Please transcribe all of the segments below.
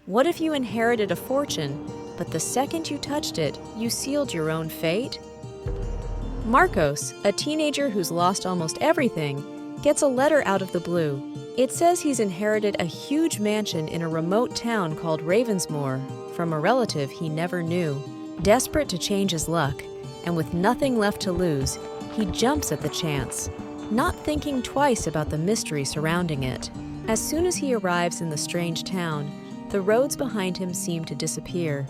What if you inherited a fortune, but the second you touched it, you sealed your own fate? Marcos, a teenager who's lost almost everything, gets a letter out of the blue. It says he's inherited a huge mansion in a remote town called Ravensmoor from a relative he never knew. Desperate to change his luck, and with nothing left to lose, he jumps at the chance, not thinking twice about the mystery surrounding it. As soon as he arrives in the strange town, the roads behind him seem to disappear.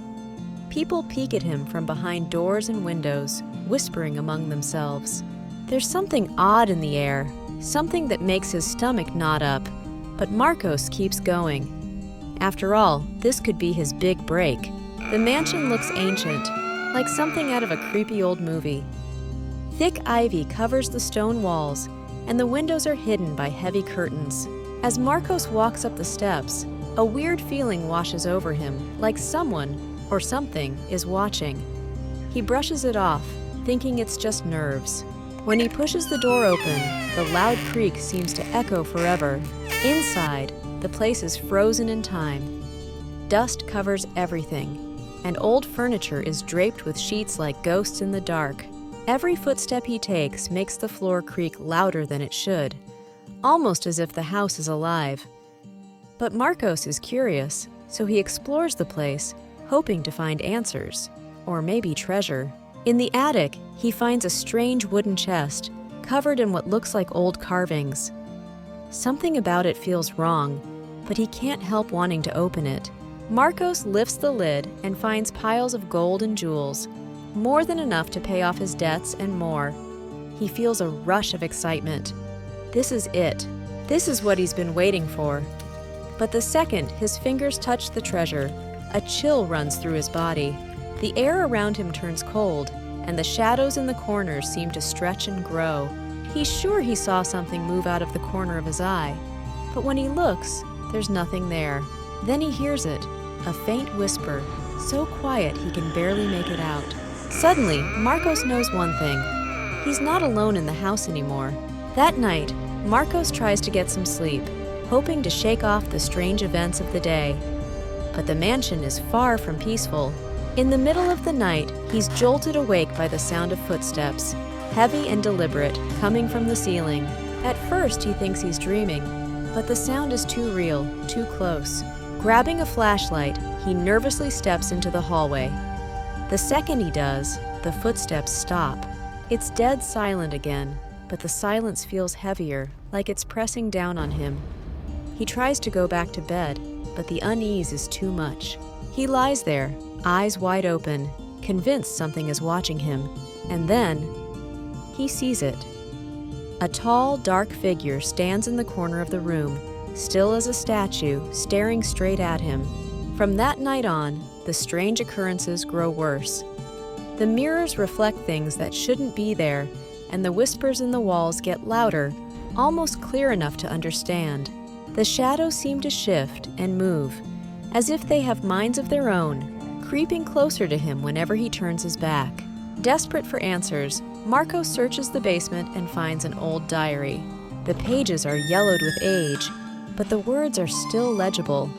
People peek at him from behind doors and windows, whispering among themselves. There's something odd in the air, something that makes his stomach knot up, but Marcos keeps going. After all, this could be his big break. The mansion looks ancient, like something out of a creepy old movie. Thick ivy covers the stone walls, and the windows are hidden by heavy curtains. As Marcos walks up the steps, a weird feeling washes over him, like someone or something is watching. He brushes it off, thinking it's just nerves. When he pushes the door open, the loud creak seems to echo forever. Inside, the place is frozen in time. Dust covers everything, and old furniture is draped with sheets like ghosts in the dark. Every footstep he takes makes the floor creak louder than it should, almost as if the house is alive. But Marcos is curious, so he explores the place, hoping to find answers, or maybe treasure. In the attic, he finds a strange wooden chest, covered in what looks like old carvings. Something about it feels wrong, but he can't help wanting to open it. Marcos lifts the lid and finds piles of gold and jewels, more than enough to pay off his debts and more. He feels a rush of excitement. This is it. This is what he's been waiting for. But the second his fingers touch the treasure, a chill runs through his body. The air around him turns cold, and the shadows in the corners seem to stretch and grow. He's sure he saw something move out of the corner of his eye, but when he looks, there's nothing there. Then he hears it, a faint whisper, so quiet he can barely make it out. Suddenly, Marcos knows one thing. He's not alone in the house anymore. That night, Marcos tries to get some sleep, hoping to shake off the strange events of the day. But the mansion is far from peaceful. In the middle of the night, he's jolted awake by the sound of footsteps, heavy and deliberate, coming from the ceiling. At first, he thinks he's dreaming, but the sound is too real, too close. Grabbing a flashlight, he nervously steps into the hallway. The second he does, the footsteps stop. It's dead silent again, but the silence feels heavier, like it's pressing down on him. He tries to go back to bed, but the unease is too much. He lies there, eyes wide open, convinced something is watching him, and then he sees it. A tall, dark figure stands in the corner of the room, still as a statue, staring straight at him. From that night on, the strange occurrences grow worse. The mirrors reflect things that shouldn't be there, and the whispers in the walls get louder, almost clear enough to understand. The shadows seem to shift and move, as if they have minds of their own, creeping closer to him whenever he turns his back. Desperate for answers, Marcos searches the basement and finds an old diary. The pages are yellowed with age, but the words are still legible.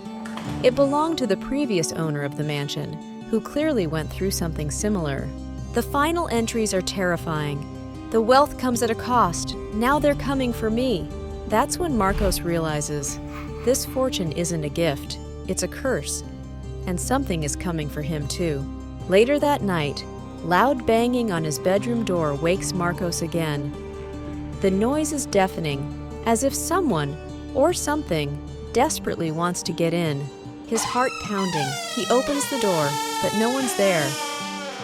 It belonged to the previous owner of the mansion, who clearly went through something similar. The final entries are terrifying. The wealth comes at a cost. Now they're coming for me. That's when Marcos realizes this fortune isn't a gift, it's a curse, and something is coming for him too. Later that night, loud banging on his bedroom door wakes Marcos again. The noise is deafening, as if someone or something desperately wants to get in. His heart pounding, he opens the door, but no one's there.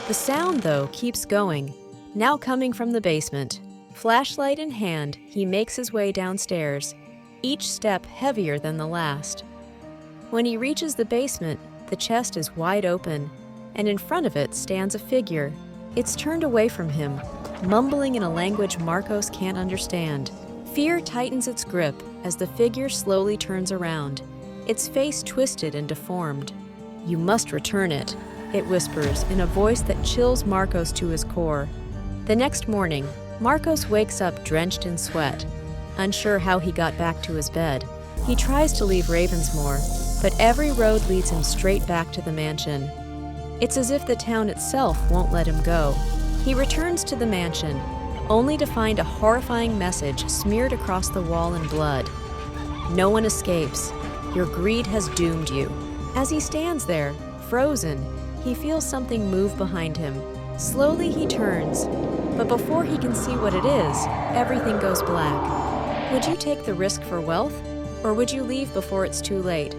The sound, though, keeps going, now coming from the basement. Flashlight in hand, he makes his way downstairs, each step heavier than the last. When he reaches the basement, the chest is wide open, and in front of it stands a figure. It's turned away from him, mumbling in a language Marcos can't understand. Fear tightens its grip as the figure slowly turns around, its face twisted and deformed. "You must return it," it whispers in a voice that chills Marcos to his core. The next morning, Marcos wakes up drenched in sweat, unsure how he got back to his bed. He tries to leave Ravensmoor, but every road leads him straight back to the mansion. It's as if the town itself won't let him go. He returns to the mansion, only to find a horrifying message smeared across the wall in blood. No one escapes. Your greed has doomed you. As he stands there, frozen, he feels something move behind him. Slowly he turns, but before he can see what it is, everything goes black. Would you take the risk for wealth, or would you leave before it's too late?